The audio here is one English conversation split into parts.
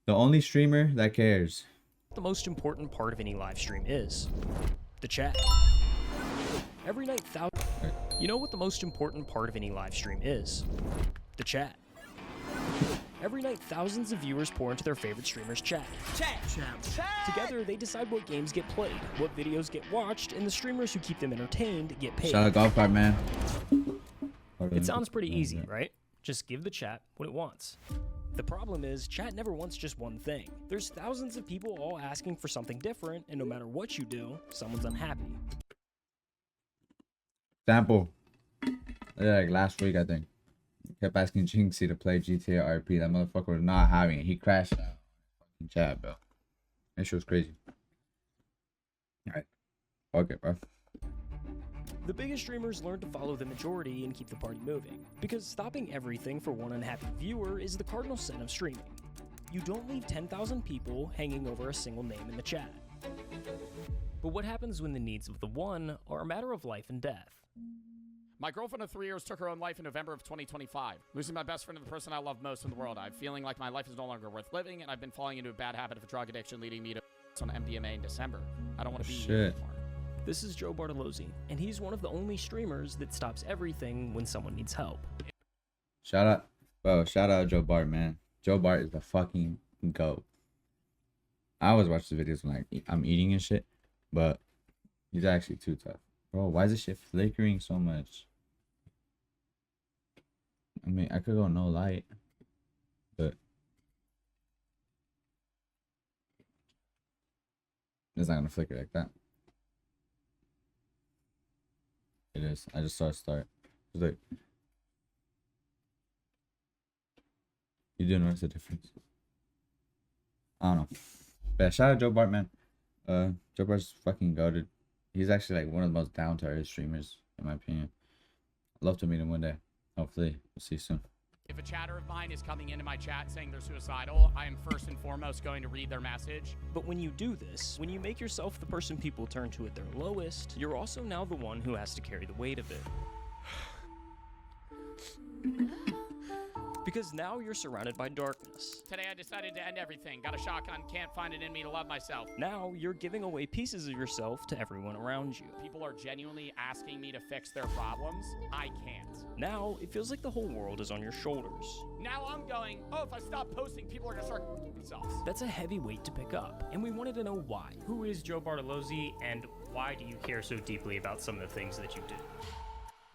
The only streamer that cares. The most important part of any live stream is the chat. Every night, You know what the most important part of any live stream is? The chat. Every night, thousands of viewers pour into their favorite streamer's chat. Together, they decide what games get played, what videos get watched, and the streamers who keep them entertained get paid. Shout out golf cart, man. It sounds pretty easy, right? Just give the chat what it wants. The problem is, chat never wants just one thing. There's thousands of people all asking for something different, and no matter what you do, someone's unhappy. Example. Like last week, I think. Kept asking Jinxie to play GTA RP. That motherfucker was not having it. He crashed out in chat, bro. That shit was crazy. Alright. Fuck it, bro. The biggest streamers learn to follow the majority and keep the party moving, because stopping everything for one unhappy viewer is the cardinal sin of streaming. You don't leave 10,000 people hanging over a single name in the chat. But what happens when the needs of the one are a matter of life and death? My girlfriend of 3 years took her own life in November of 2025. Losing my best friend and the person I love most in the world. I'm feeling like my life is no longer worth living, and I've been falling into a bad habit of drug addiction, leading me to on MDMA in December. I don't want to be here anymore. This is Joe Bartolozzi, and he's one of the only streamers that stops everything when someone needs help. Shout out, bro. Shout out Joe Bart, man. Joe Bart is the fucking GOAT. I always watch the videos when I'm eating and shit, but he's actually too tough. Bro, why is this shit flickering so much? I mean, I could go no light, but it's not gonna flicker like that. It is. I just saw it start. It's like, you do notice the difference. I don't know. But yeah, shout out Joe Bart, man. Joe Bart's fucking goated. He's actually like one of the most down to earth streamers, in my opinion. I'd love to meet him one day. Hopefully, we'll see you soon. If a chatter of mine is coming into my chat saying they're suicidal, I am first and foremost going to read their message. But when you do this, when you make yourself the person people turn to at their lowest, you're also now the one who has to carry the weight of it. Because now you're surrounded by darkness. Today I decided to end everything. Got a shotgun, can't find it in me to love myself. Now you're giving away pieces of yourself to everyone around you. People are genuinely asking me to fix their problems. I can't. Now it feels like the whole world is on your shoulders. Now I'm going, oh, if I stop posting, people are gonna start themselves. That's a heavy weight to pick up, and we wanted to know why. Who is Joe Bartolozzi, and why do you care so deeply about some of the things that you do?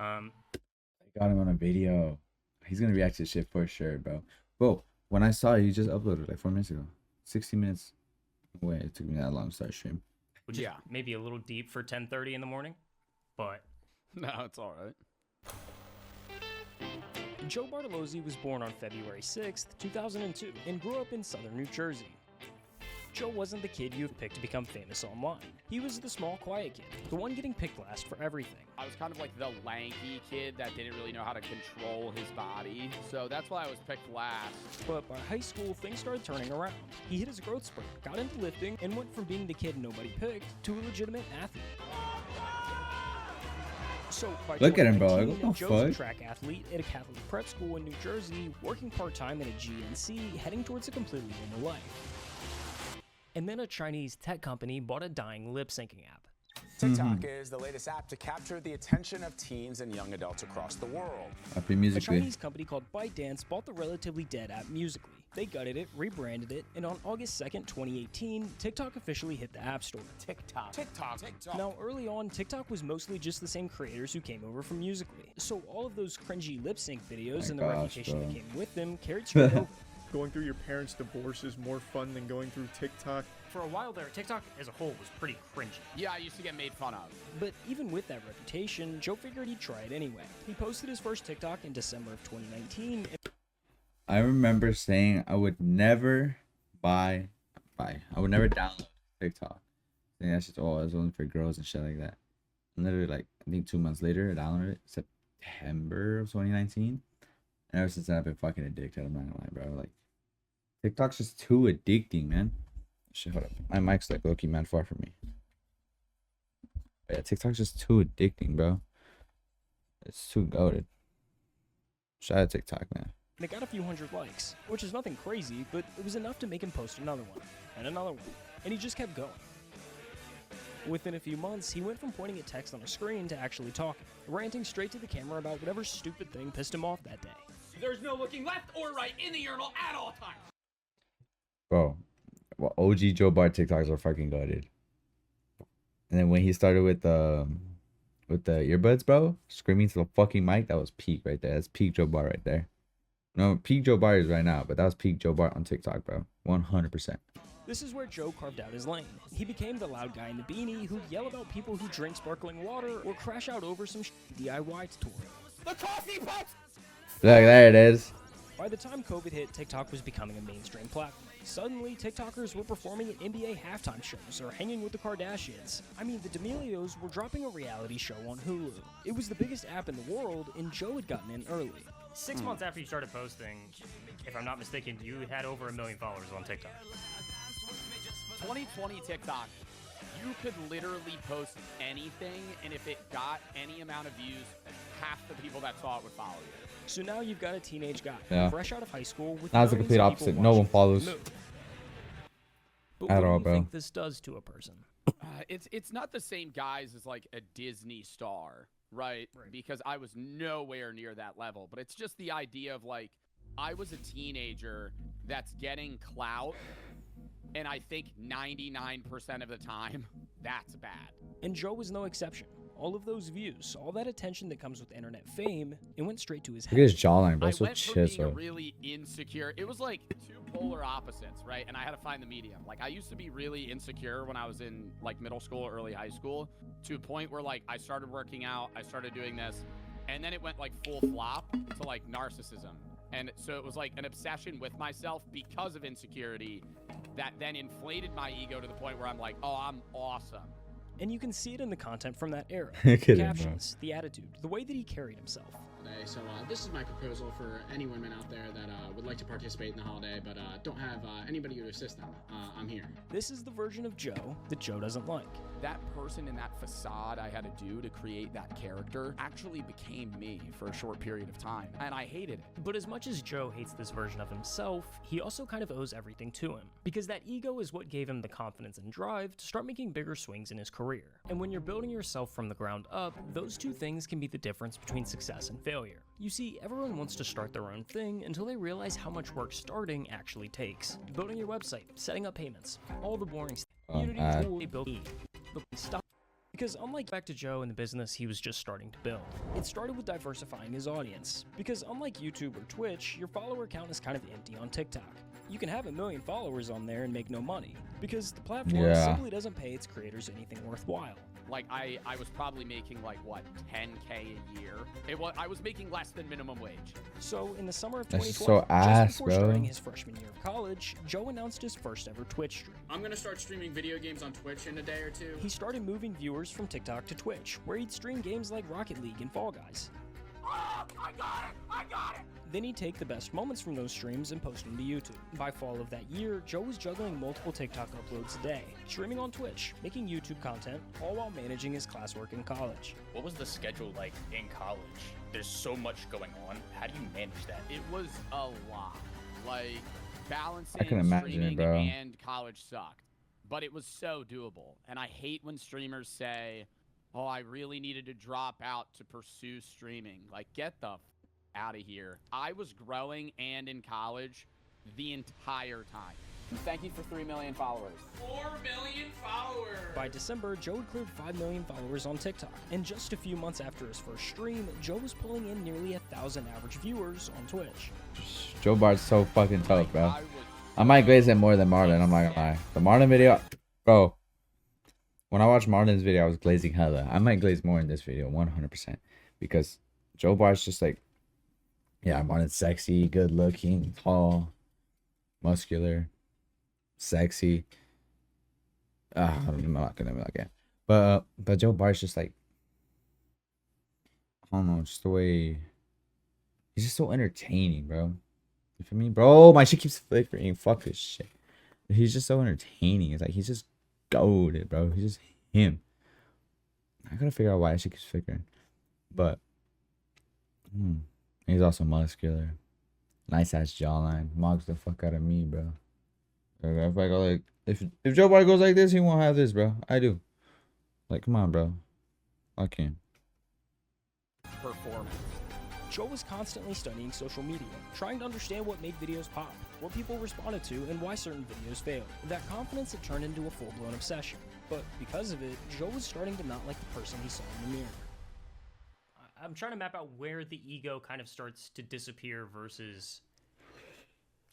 I got him on a video. He's gonna react to shit for sure, bro. Bro, when I saw it, he just uploaded like 4 minutes ago. 60 minutes away. It took me that long to start stream. Which is maybe a little deep for 10:30 in the morning, but no, it's all right. Joe Bartolozzi was born on February 6th, 2002, and grew up in southern New Jersey. Joe wasn't the kid you have picked to become famous online. He was the small, quiet kid, the one getting picked last for everything. I was kind of like the lanky kid that didn't really know how to control his body, so that's why I was picked last. But by high school, things started turning around. He hit his growth spurt, got into lifting, and went from being the kid nobody picked to a legitimate athlete. So by Look at him, bro. 2019, What the Joe's a fuck? track athlete at a Catholic prep school in New Jersey, working part-time at a GNC, heading towards a completely normal life. And then a Chinese tech company bought a dying lip-syncing app. TikTok is the latest app to capture the attention of teens and young adults across the world. Happy A musically. Chinese company called ByteDance bought the relatively dead app Musically. They gutted it, rebranded it, and on August 2nd, 2018, TikTok officially hit the App Store. TikTok. Now, early on, TikTok was mostly just the same creators who came over from Musically. So all of those cringy lip-sync videos and the reputation that came with them carried straight over. Going through your parents' divorce is more fun than going through TikTok. for a while there, TikTok as a whole was pretty cringy. Yeah, I used to get made fun of. But even with that reputation, Joe figured he'd try it anyway. He posted his first TikTok in December of 2019. I remember saying I would never I would never download TikTok. Saying that's just, oh, it's only for girls and shit like that. And literally, like, I think 2 months later, I downloaded it, September of 2019. And ever since then, I've been fucking addicted. I'm not gonna lie, bro. Like, TikTok's just too addicting, man. Shit, hold up. My mic's like low-key, man, far from me. But yeah, TikTok's just too addicting, bro. It's too goated. Shout out TikTok, man. and it got a few hundred likes, which is nothing crazy, but it was enough to make him post another one, and he just kept going. Within a few months, he went from pointing at text on a screen to actually talking, ranting straight to the camera about whatever stupid thing pissed him off that day. There's no looking left or right in the urinal at all times. Bro, well, OG Joe Bart TikToks are fucking goated. And then when he started with the earbuds, bro, screaming to the fucking mic, that was peak right there. That's peak Joe Bart right there. No, peak Joe Bart is right now, but that was peak Joe Bart on TikTok, bro. 100%. This is where Joe carved out his lane. He became the loud guy in the beanie who'd yell about people who drink sparkling water or crash out over some DIY tutorial. The coffee pot! Look, there it is. By the time COVID hit, TikTok was becoming a mainstream platform. Suddenly, TikTokers were performing at NBA halftime shows or hanging with the Kardashians. I mean, the D'Amelios were dropping a reality show on Hulu. It was the biggest app in the world, and Joe had gotten in early. 6 months after you started posting, if I'm not mistaken, you had over 1 million followers on TikTok. 2020 TikTok, you could literally post anything, and if it got any amount of views, half the people that saw it would follow you. So now you've got a teenage guy, Yeah. fresh out of high school, with Now it's the millions complete of people opposite. No one watching. follows. Move. But At what do all, you bro. think this does to a person? It's not the same guys as like a Disney star, right? Because I was nowhere near that level. But it's just the idea of like, I was a teenager that's getting clout, and I think 99% of the time, that's bad. And Joe was no exception. All of those views, all that attention that comes with internet fame, it went straight to his Look at his head. jawline, bro. I So went from being a chisel. really insecure. It was like two polar opposites, right? And I had to find the medium. Like I used to be really insecure when I was in like middle school, early high school, to a point where like I started working out, I started doing this, and then it went like full flop to like narcissism. And so it was like an obsession with myself because of insecurity that then inflated my ego to the point where I'm like, oh, I'm awesome. And you can see it in the content from that era. Look The at him, bro. captions, the attitude, the way that he carried himself. So this is my proposal for any women out there that would like to participate in the holiday but don't have anybody to assist them. I'm here. This is the version of Joe that Joe doesn't like. That person in that facade I had to do to create that character actually became me for a short period of time, and I hated it. But as much as Joe hates this version of himself, he also kind of owes everything to him. Because that ego is what gave him the confidence and drive to start making bigger swings in his career. And when you're building yourself from the ground up, those two things can be the difference between success and failure. You see, everyone wants to start their own thing until they realize how much work starting actually takes. Building your website, setting up payments, all the boring stuff. Community tool they build. But stop. Because unlike back to Joe in the business he was just starting to build, it started with diversifying his audience. Because unlike YouTube or Twitch, your follower count is kind of empty on TikTok. You can have 1 million followers on there and make no money, because the platform simply doesn't pay its creators anything worthwhile. Like I was probably making like what, 10K a year. I was making less than minimum wage. So in the summer of That's 2020, so ass, just before bro. starting his freshman year of college, Joe announced his first ever Twitch stream. I'm gonna start streaming video games on Twitch in a day or two. He started moving viewers from TikTok to Twitch, where he'd stream games like Rocket League and Fall Guys. Oh, I got it! I got it! Then he'd take the best moments from those streams and post them to YouTube. By fall of that year, Joe was juggling multiple TikTok uploads a day, streaming on Twitch, making YouTube content, all while managing his classwork in college. What was the schedule like in college? There's so much going on. How do you manage that? It was a lot. Like balancing I can imagine it, streaming bro. and college sucked. But it was so doable. And I hate when streamers say, oh, I really needed to drop out to pursue streaming. Like, get the out of here. I was growing and in college the entire time. Thank you for 3 million followers. 4 million followers! By December, Joe had cleared 5 million followers on TikTok. And just a few months after his first stream, Joe was pulling in nearly 1,000 average viewers on Twitch. Joe Bart's so fucking tough, bro. I was I might glaze it more than Marlon. I'm not gonna lie. The Marlon video, bro. When I watched Marlon's video, I was glazing hella. I might glaze more in this video, 100%, because Joe Bart's just like, yeah, Marlon's sexy, good looking, tall, muscular, sexy. I'm not gonna be like it. But Joe Bart's just like, I don't know, just the way he's just so entertaining, bro. You feel me, bro? My shit keeps flickering. Fuck this shit. He's just so entertaining. It's like he's just goated, bro. He's just him. I gotta figure out why that shit keeps flickering. But he's also muscular. Nice ass jawline. Mocks the fuck out of me, bro. If I go like, if Joe Biden goes like this, he won't have this, bro. I do. Like, come on, bro. I can't. Performance. Joe was constantly studying social media, trying to understand what made videos pop, what people responded to, and why certain videos failed. That confidence had turned into a full-blown obsession. But because of it, Joe was starting to not like the person he saw in the mirror. I'm trying to map out where the ego kind of starts to disappear versus...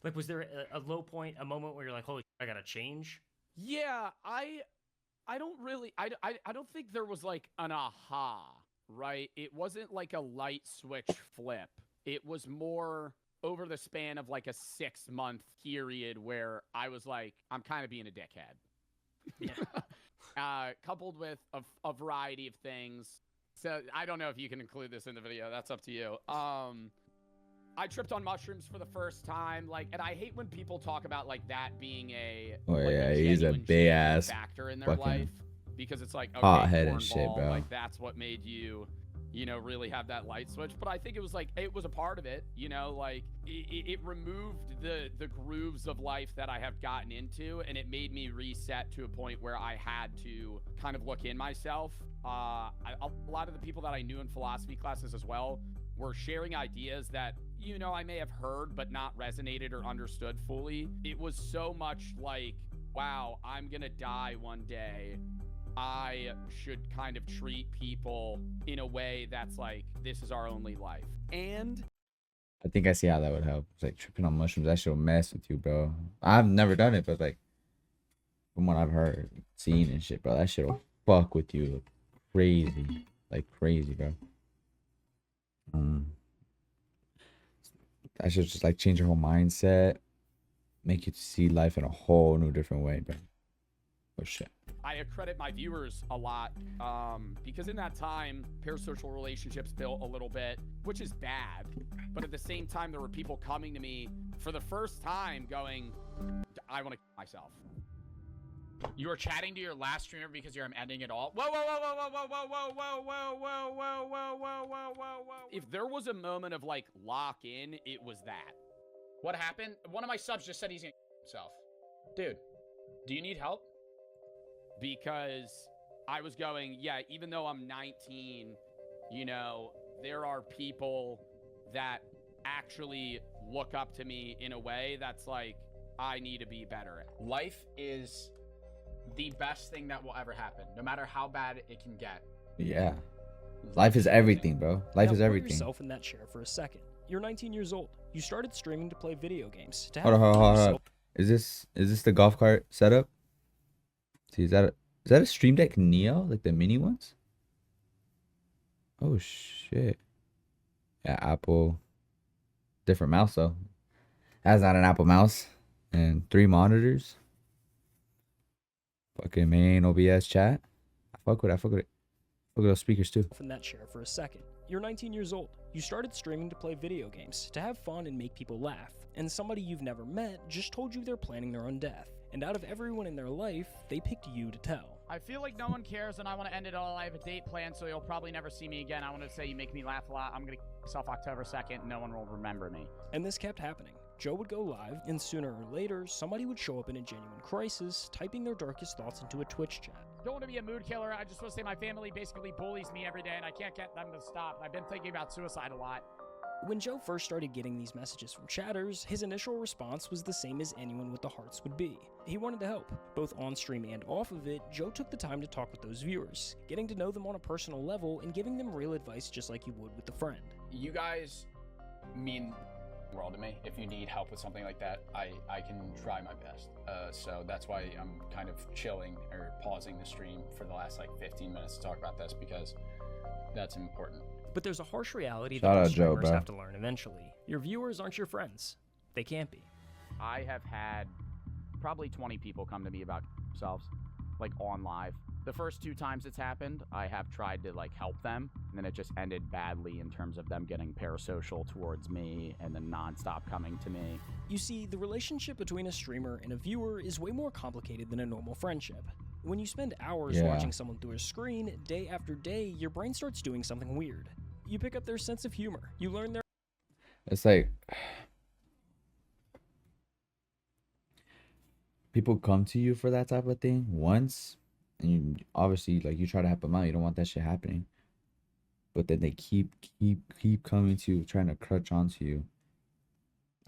Like, was there a low point, a moment where you're like, holy shit, I gotta change? Yeah, I don't really, I don't think there was like an aha, right? It wasn't like a light switch flip. It was more over the span of like a 6-month period where I was like, I'm kind of being a dickhead. Yeah. Coupled with a variety of things. So I don't know if you can include this in the video. That's up to you. I tripped on mushrooms for the first time, like, and I hate when people talk about like that being a He's a big ass factor in their life, because it's like, okay, hothead and shit, bro. like that's what made you, really have that light switch. But I think it was like, it was a part of it, like it removed the grooves of life that I have gotten into, and it made me reset to a point where I had to kind of look in myself. A lot of the people that I knew in philosophy classes as well were sharing ideas that, I may have heard but not resonated or understood fully. It was so much like, wow, I'm gonna die one day. I should kind of treat people in a way that's like, this is our only life. And I think I see how that would help. It's like tripping on mushrooms. That shit will mess with you, bro. I've never done it, but like from what I've heard, seen and shit, bro, that shit will fuck with you crazy, like crazy, bro. That should just like change your whole mindset, make you see life in a whole new different way, bro. Oh shit. I accredit my viewers a lot, because in that time, parasocial relationships built a little bit, which is bad. But at the same time, there were people coming to me for the first time going, I want to kill myself. You were chatting to your last streamer because you're ending it all. Whoa, whoa, whoa, whoa, whoa, whoa, whoa, whoa, whoa, whoa, whoa, whoa, whoa, whoa, whoa, whoa. If there was a moment of like lock in, it was that. What happened? One of my subs just said he's gonna kill himself. Dude, do you need help? Because I was going, yeah, even though I'm 19, there are people that actually look up to me in a way that's like, I need to be better at. Life is the best thing that will ever happen, no matter how bad it can get. Yeah. Life is everything, bro. Life is everything. Put yourself in that chair for a second. You're 19 years old. You started streaming to play video games. To have Hold on. Is this the golf cart setup? See, is that a Stream Deck Neo, like the mini ones? Oh shit. Yeah, Apple. Different mouse though. That's not an Apple mouse. And 3 monitors. Fucking main OBS chat. I fuck with it. Look at those speakers too. In that chair for a second. You're 19 years old. You started streaming to play video games, to have fun and make people laugh. And somebody you've never met just told you they're planning their own death. And out of everyone in their life, they picked you to tell. I feel like no one cares and I want to end it all. I have a date planned, so you'll probably never see me again. I want to say you make me laugh a lot. I'm going to kill myself October 2nd. No one will remember me. And this kept happening. Joe would go live, and sooner or later, somebody would show up in a genuine crisis, typing their darkest thoughts into a Twitch chat. Don't want to be a mood killer. I just want to say my family basically bullies me every day, and I can't get them to stop. I've been thinking about suicide a lot. When Joe first started getting these messages from chatters, his initial response was the same as anyone with the hearts would be. He wanted to help. Both on stream and off of it, Joe took the time to talk with those viewers, getting to know them on a personal level and giving them real advice just like you would with a friend. You guys mean the world to me. If you need help with something like that, I can try my best. So that's why I'm kind of chilling or pausing the stream for the last like 15 minutes to talk about this, because that's important. But there's a harsh reality Shout that out Joe, streamers bro. have to learn eventually. Your viewers aren't your friends. They can't be. I have had probably 20 people come to me about themselves, like on live. The first 2 times it's happened, I have tried to like help them, and then it just ended badly in terms of them getting parasocial towards me and then nonstop coming to me. You see, the relationship between a streamer and a viewer is way more complicated than a normal friendship. When you spend hours watching someone through a screen, day after day, your brain starts doing something weird. You pick up their sense of humor. You learn their... It's like, people come to you for that type of thing once, and you obviously like you try to help them out. You don't want that shit happening, but then they keep coming to you, trying to crutch onto you.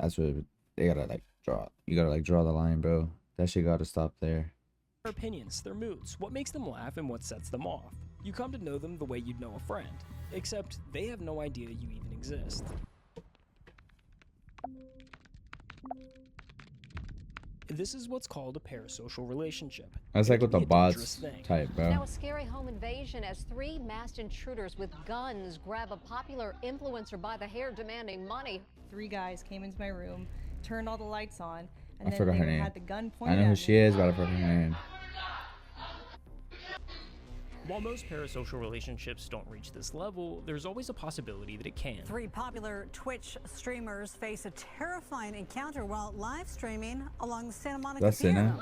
That's what they gotta like draw. You gotta like draw the line, bro. That shit gotta stop there. Their opinions, their moods, what makes them laugh, and what sets them off. You come to know them the way you'd know a friend, except they have no idea you even exist. This is what's called a parasocial relationship. That's like with the It can be a dangerous bots thing. type, bro. Now a scary home invasion as 3 masked intruders with guns grab a popular influencer by the hair demanding money. 3 guys came into my room, turned all the lights on, and I then forgot they her name. had the gun I pointed know who at she me. is, but I forgot her name. While most parasocial relationships don't reach this level, there's always a possibility that it can. 3 popular Twitch streamers face a terrifying encounter while live streaming along the Santa Monica That's it, Pier. now.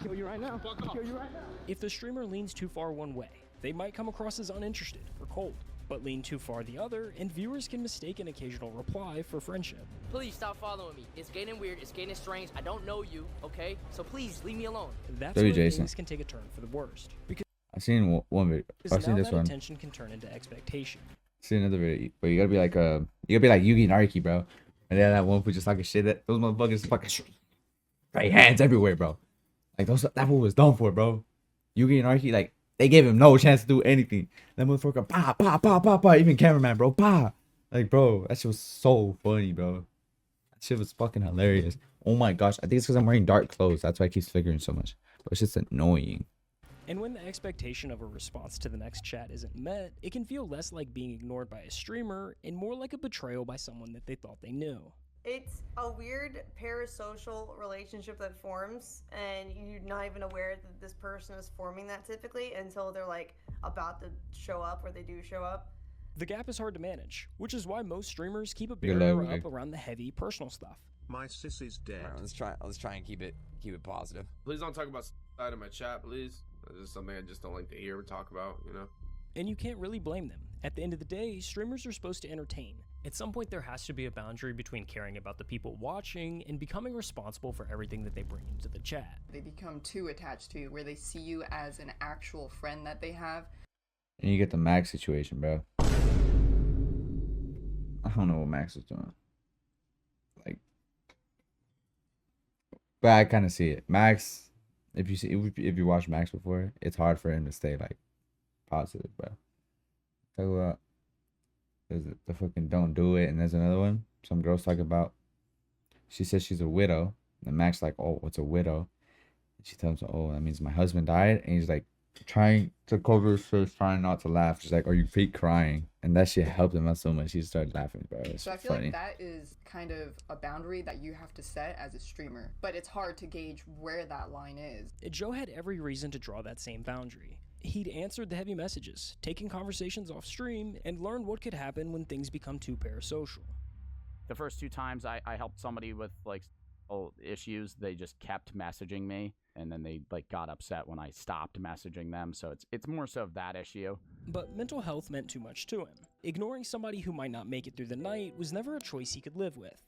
Kill you right now. Kill you right now. If the streamer leans too far one way, they might come across as uninterested or cold, but lean too far the other, and viewers can mistake an occasional reply for friendship. Please stop following me. It's getting weird. It's getting strange. I don't know you, okay? So please leave me alone. That's W. where Jason. things can take a turn for the worst. Because I've seen one video. I've seen now this that one. attention can turn into expectation. I've seen another video, but you gotta be like Yugi and Arky, bro. And then that one who just talking shit. That those motherfuckers fucking right hands everywhere, bro. Like that one was done for, bro. Yugi and Arky, like they gave him no chance to do anything. That motherfucker, pa pa pa pa pa. Even cameraman, bro, pa. Like, bro, that shit was so funny, bro. That shit was fucking hilarious. Oh my gosh, I think it's because I'm wearing dark clothes. That's why it keeps flickering so much. But it's just annoying. And when the expectation of a response to the next chat isn't met, it can feel less like being ignored by a streamer and more like a betrayal by someone that they thought they knew. It's a weird parasocial relationship that forms, and you're not even aware that this person is forming that typically until they're like about to show up, or they do show up. The gap is hard to manage, which is why most streamers keep a Good barrier luck. up around the heavy personal stuff. My sis is dead. All right, let's try and keep it positive. Please don't talk about side of my chat, please. This is something I just don't like to hear or talk about, you know? And you can't really blame them. At the end of the day, streamers are supposed to entertain. At some point, there has to be a boundary between caring about the people watching and becoming responsible for everything that they bring into the chat. They become too attached to you, where they see you as an actual friend that they have. And you get the Max situation, bro. I don't know what Max is doing. Like, but I kind of see it. Max, if you watch Max before, it's hard for him to stay like positive, bro. Talk about there's the fucking don't do it, and there's another one. Some girls talk about. She says she's a widow, and Max like, oh, what's a widow? And she tells him, oh, that means my husband died, and he's like trying to cover his face, trying not to laugh. She's like, are you fake crying? And that shit helped him out so much. He started laughing, bro. It's So I feel funny. like that is kind of a boundary that you have to set as a streamer, but it's hard to gauge where that line is. Joe had every reason to draw that same boundary. He'd answered the heavy messages, taken conversations off stream, and learned what could happen when things become too parasocial. The first 2 times I helped somebody with like issues, they just kept messaging me, and then they like got upset when I stopped messaging them. So it's more so of that issue. But mental health meant too much to him. Ignoring somebody who might not make it through the night was never a choice he could live with.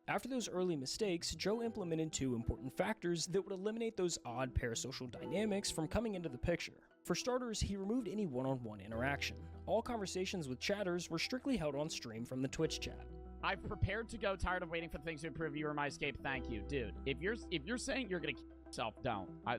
After those early mistakes, Joe implemented 2 important factors that would eliminate those odd parasocial dynamics from coming into the picture. For starters, he removed any one-on-one interaction. All conversations with chatters were strictly held on stream from the Twitch chat. I've prepared to go. Tired of waiting for things to improve. You are my escape. Thank you, dude. If you're saying you're gonna kill yourself, don't. I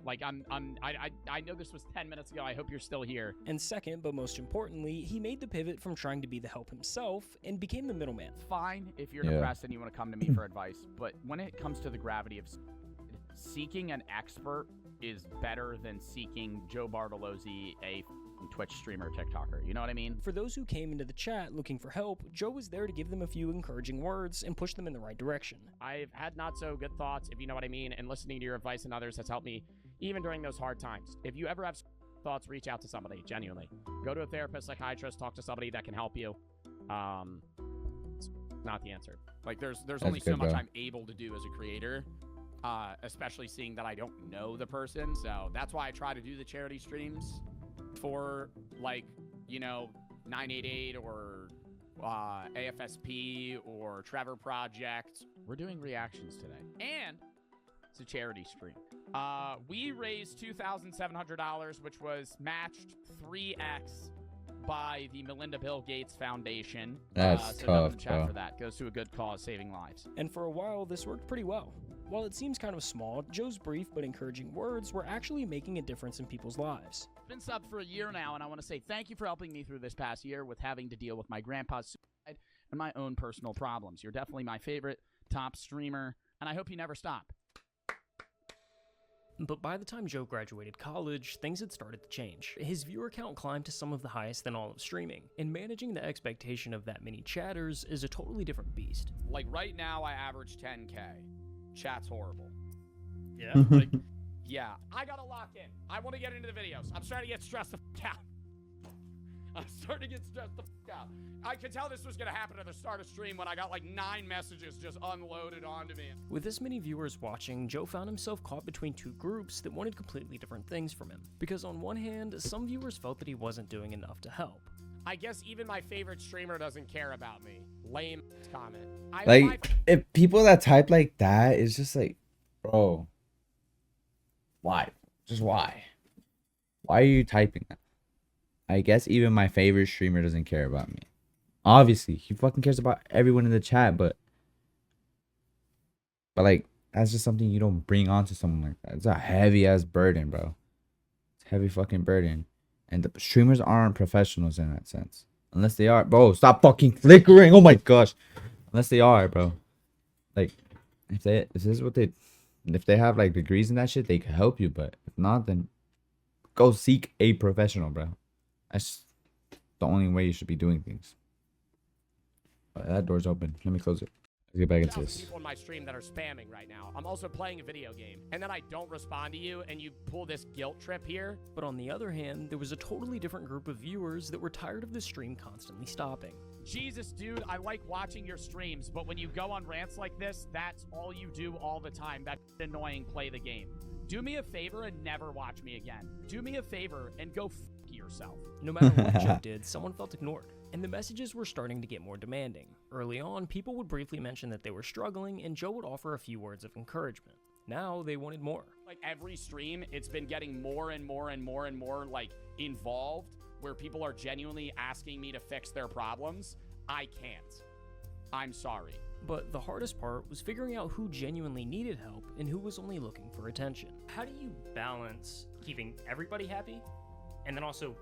know this was 10 minutes ago. I hope you're still here. And second, but most importantly, he made the pivot from trying to be the help himself and became the middleman. Fine if you're depressed and you want to come to me for advice, but when it comes to the gravity of seeking an expert is better than seeking Joe Bartolozzi, a Twitch streamer, TikToker. You know what I mean? For those who came into the chat looking for help, Joe was there to give them a few encouraging words and push them in the right direction. I've had not so good thoughts, if you know what I mean, and listening to your advice and others has helped me even during those hard times. If you ever have thoughts, reach out to somebody, genuinely. Go to a therapist, psychiatrist, talk to somebody that can help you. It's not the answer. Like, there's only so much I'm able to do as a creator, especially seeing that I don't know the person. So that's why I try to do the charity streams for, like, you know, 988 or AFSP or Trevor Project. We're doing reactions today. And It's a charity stream. We raised $2,700, which was matched 3x by the Melinda Bill Gates Foundation. That's so tough, in the chat bro. for that. Goes to a good cause, saving lives. And for a while, this worked pretty well. While it seems kind of small, Joe's brief but encouraging words were actually making a difference in people's lives. I've been subbed for a year now, and I want to say thank you for helping me through this past year with having to deal with my grandpa's suicide and my own personal problems. You're definitely my favorite top streamer, and I hope you never stop. But by the time Joe graduated college, things had started to change. His viewer count climbed to some of the highest in all of streaming, and managing the expectation of that many chatters is a totally different beast. Like right now, I average 10K. Chat's horrible. Yeah? Like, yeah. I gotta lock in. I want to get into the videos. I'm starting to get stressed the f*** out. I'm starting to get stressed the f*** out. I could tell this was gonna happen at the start of stream when I got like 9 messages just unloaded onto me. With this many viewers watching, Joe found himself caught between two groups that wanted completely different things from him. Because on one hand, some viewers felt that he wasn't doing enough to help. I guess even my favorite streamer doesn't care about me. Lame comment. Like, if people that type like that, it's just like, bro, why? Just why? Why are you typing that? I guess even my favorite streamer doesn't care about me. Obviously, he fucking cares about everyone in the chat, but like, that's just something you don't bring onto someone like that. It's a heavy ass burden, bro. It's a heavy fucking burden. And the streamers aren't professionals in that sense. Unless they are. Bro, stop fucking flickering. Oh my gosh. Unless they are, bro. Like, if they have like degrees in that shit, they can help you. But if not, then go seek a professional, bro. That's the only way you should be doing things. But that door's open. Let me close it. Let's get back into this. People in my stream that are spamming right now. I'm also playing a video game, and then I don't respond to you, and you pull this guilt trip here. But on the other hand, there was a totally different group of viewers that were tired of the stream constantly stopping. Jesus, dude, I like watching your streams, but when you go on rants like this, that's all you do all the time. That's annoying. Play the game. Do me a favor and never watch me again. Do me a favor and go f*** yourself. No matter what Joe did, someone felt ignored, and the messages were starting to get more demanding. Early on, people would briefly mention that they were struggling, and Joe would offer a few words of encouragement. Now, they wanted more. Like, every stream, it's been getting more and more and more and more, like, involved, where people are genuinely asking me to fix their problems. I can't. I'm sorry. But the hardest part was figuring out who genuinely needed help and who was only looking for attention. How do you balance keeping everybody happy and then also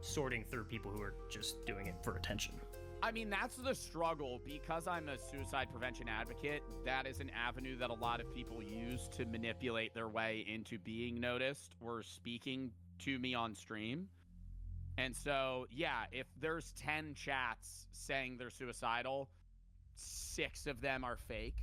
sorting through people who are just doing it for attention? I mean, that's the struggle. Because I'm a suicide prevention advocate, that is an avenue that a lot of people use to manipulate their way into being noticed or speaking to me on stream. And so, yeah, if there's 10 chats saying they're suicidal, 6 of them are fake.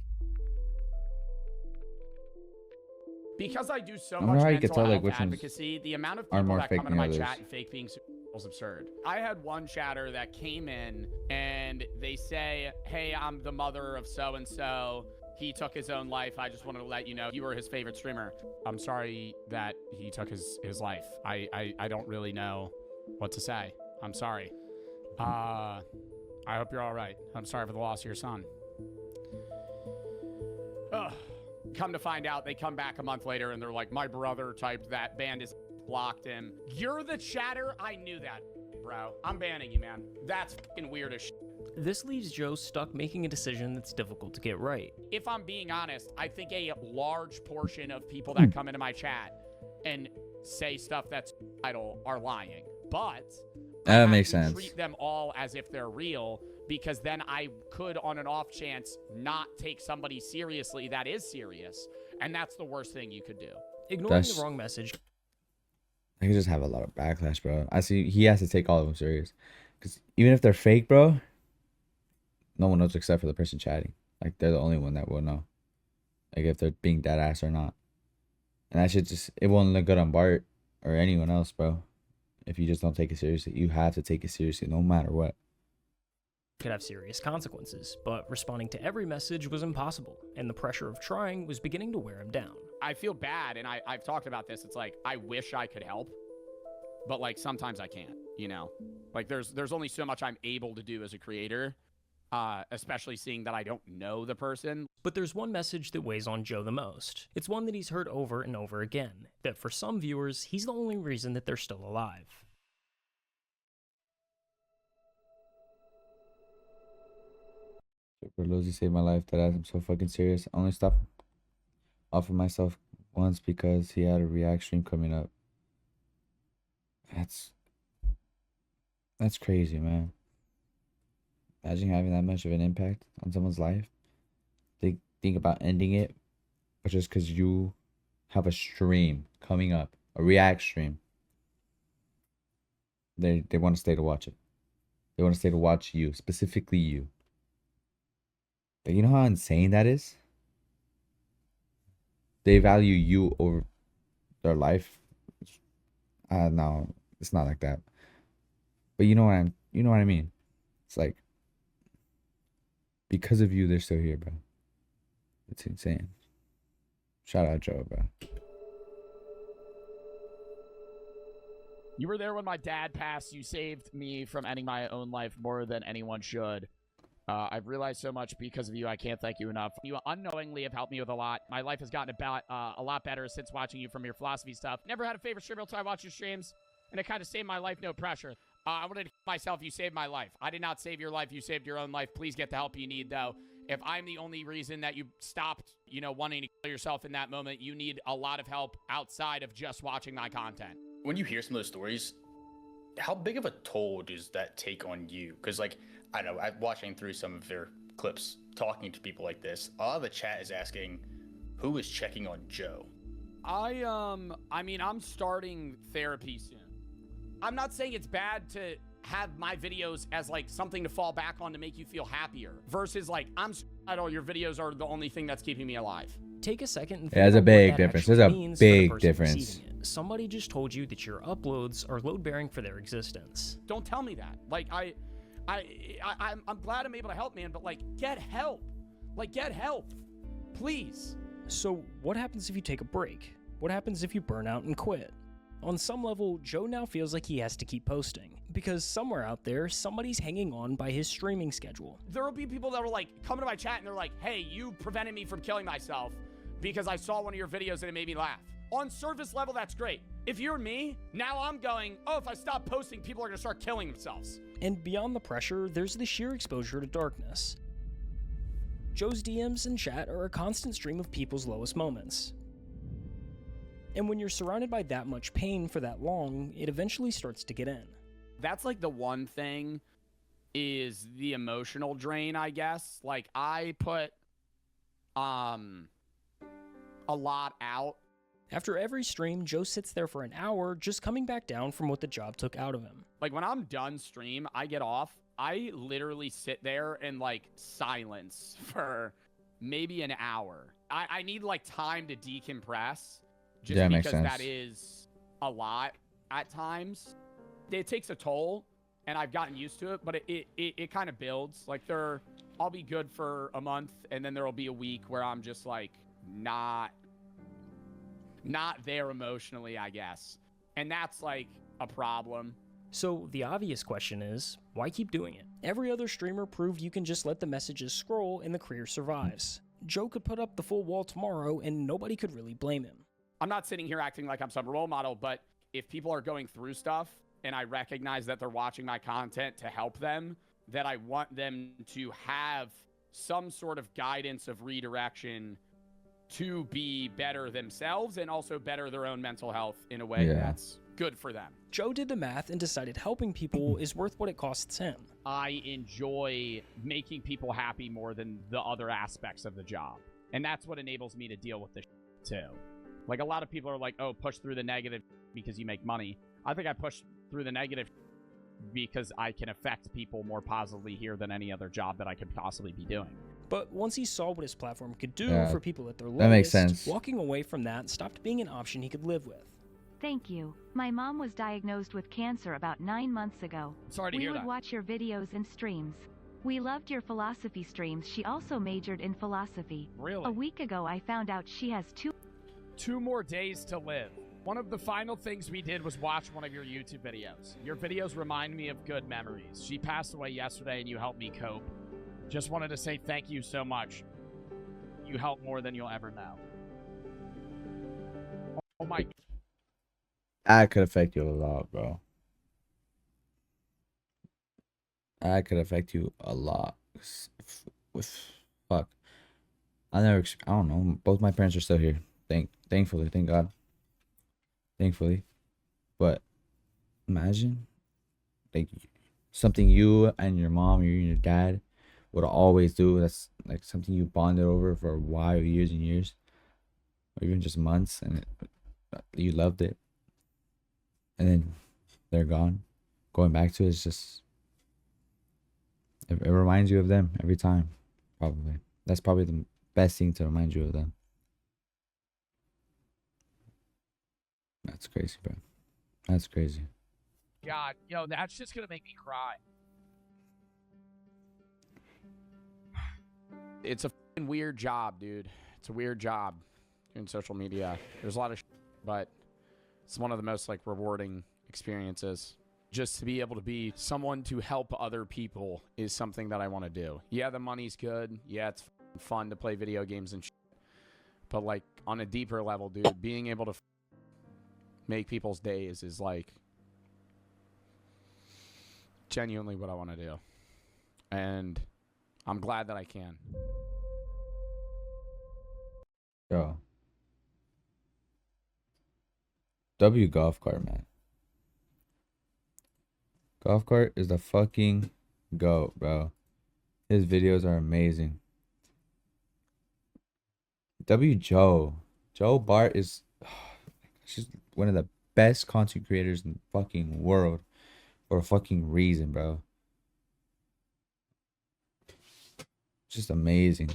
Because I do so much mental health advocacy, the amount of people that come into my chat and fake being suicidal is absurd. I had one chatter that came in and they say, hey, I'm the mother of so-and-so. He took his own life. I just wanted to let you know you were his favorite streamer. I'm sorry that he took his life. I don't really know what to say. I'm sorry. I hope you're all right. I'm sorry for the loss of your son. Ugh. Come to find out, they come back a month later and they're like, my brother typed that, Bandis blocked him. You're the chatter? I knew that, bro. I'm banning you, man. That's fucking weird as shit. This leaves Joe stuck making a decision that's difficult to get right. If I'm being honest, I think a large portion of people that come into my chat and say stuff that's idle are lying. But that makes sense. Treat them all as if they're real, because then I could, on an off chance, not take somebody seriously that is serious. And that's the worst thing you could do. Ignoring the wrong message. I could just have a lot of backlash, bro. I see he has to take all of them serious. Because even if they're fake, bro, no one knows except for the person chatting. Like, they're the only one that will know. Like, if they're being dead ass or not. And that shit just, it won't look good on Bart or anyone else, bro. If you just don't take it seriously. You have to take it seriously no matter what. Could have serious consequences, but responding to every message was impossible, and the pressure of trying was beginning to wear him down. I feel bad, and I've talked about this. It's like, I wish I could help, but like sometimes I can't, you know? Like there's only so much I'm able to do as a creator, especially seeing that I don't know the person. But there's one message that weighs on Joe the most. It's one that he's heard over and over again, that for some viewers, he's the only reason that they're still alive. Bartolozzi saved my life. That I'm so fucking serious. I only stopped off of myself once because he had a react stream coming up. That's crazy, man. Imagine having that much of an impact on someone's life. They think about ending it, but just because you have a stream coming up, a react stream, they want to stay to watch it. They want to stay to watch you, specifically you. But you know how insane that is? They value you over their life. No, it's not like that. But you know what I mean? It's like, because of you, they're still here, bro. It's insane. Shout out Joe, bro. You were there when my dad passed. You saved me from ending my own life more than anyone should. I've realized so much because of you. I can't thank you enough. You unknowingly have helped me with a lot. My life has gotten a lot better since watching you from your philosophy stuff. Never had a favorite streamer until I watched your streams, and it kind of saved my life, no pressure. I wanted to myself, you saved my life. I did not save your life. You saved your own life. Please get the help you need, though. If I'm the only reason that you stopped, wanting to kill yourself in that moment, you need a lot of help outside of just watching my content. When you hear some of those stories, how big of a toll does that take on you? Because, I don't know, I'm watching through some of their clips, talking to people like this. A lot of the chat is asking, who is checking on Joe? I'm starting therapy soon. I'm not saying it's bad to have my videos as something to fall back on to make you feel happier versus I'm suicidal, your videos are the only thing that's keeping me alive. Take a second and think there's a about big what that difference. actually There's a means for the big person difference. receiving it. Somebody just told you that your uploads are load-bearing for their existence. Don't tell me that. I'm glad I'm able to help, man, but get help. Get help. Please. So what happens if you take a break? What happens if you burn out and quit? On some level, Joe now feels like he has to keep posting, because somewhere out there, somebody's hanging on by his streaming schedule. There will be people that will come to my chat and they're like, hey, you prevented me from killing myself because I saw one of your videos and it made me laugh. On surface level, that's great. If you're me, now I'm going, oh, if I stop posting, people are gonna start killing themselves. And beyond the pressure, there's the sheer exposure to darkness. Joe's DMs and chat are a constant stream of people's lowest moments. And when you're surrounded by that much pain for that long, it eventually starts to get in. That's the one thing is the emotional drain, I guess. I put a lot out. After every stream, Joe sits there for an hour just coming back down from what the job took out of him. When I'm done stream, I get off. I literally sit there in silence for maybe an hour. I need time to decompress. Just yeah, because makes sense. that is a lot at times. It takes a toll, and I've gotten used to it, but it kind of builds. I'll be good for a month, and then there'll be a week where I'm just not there emotionally, I guess. And that's a problem. So the obvious question is, why keep doing it? Every other streamer proved you can just let the messages scroll and the career survives. Joe could put up the full wall tomorrow and nobody could really blame him. I'm not sitting here acting like I'm some role model, but if people are going through stuff and I recognize that they're watching my content to help them, that I want them to have some sort of guidance of redirection to be better themselves and also better their own mental health in a way that's good for them. Joe did the math and decided helping people is worth what it costs him. I enjoy making people happy more than the other aspects of the job. And that's what enables me to deal with this too. A lot of people are like, oh, push through the negative because you make money. I think I push through the negative because I can affect people more positively here than any other job that I could possibly be doing. But once he saw what his platform could do for people at their lowest, that makes sense. Walking away from that stopped being an option he could live with. Thank you. My mom was diagnosed with cancer about 9 months ago. Sorry to hear that. We would watch your videos and streams. We loved your philosophy streams. She also majored in philosophy. Really? A week ago, I found out she has 2 more days to live. One of the final things we did was watch one of your YouTube videos. Your videos remind me of good memories. She passed away yesterday and you helped me cope. Just wanted to say thank you so much. you help more than you'll ever know. Oh my. That could affect you a lot, bro. That could affect you a lot. With fuck. I don't know. Both my parents are still here. Thankfully, thank God. Thankfully. But imagine like something you and your mom or your dad would always do. That's like something you bonded over for a while, years and years, or even just months, and you loved it. And then they're gone. Going back to it is just it reminds you of them every time. Probably. That's probably the best thing to remind you of them. That's crazy, bro. That's crazy. God, yo, that's just gonna make me cry. It's a fucking weird job, dude. It's a weird job doing social media. There's a lot of but it's one of the most like rewarding experiences. Just to be able to be someone to help other people is something that I want to do. Yeah, the money's good. Yeah, it's fun to play video games and shit. But like on a deeper level, dude, being able to make people's days is like genuinely what I want to do. And I'm glad that I can. Yo. W golf cart, man. Golf cart is the fucking GOAT, bro. His videos are amazing. Joe Bart is she's one of the best content creators in the fucking world for a fucking reason, bro. Just amazing.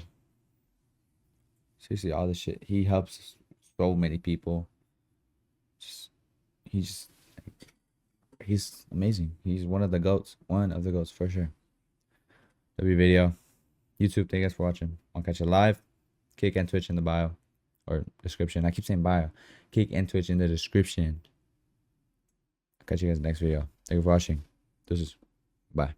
Seriously, all the shit. He helps so many people. He's amazing. He's one of the GOATs. One of the GOATs for sure. W video. YouTube, thank you guys for watching. I'll catch you live. Kick and Twitch in the bio. Or description. I keep saying bio. Kick and Twitch in the description. I'll catch you guys next video. Thank you for watching. This is bye.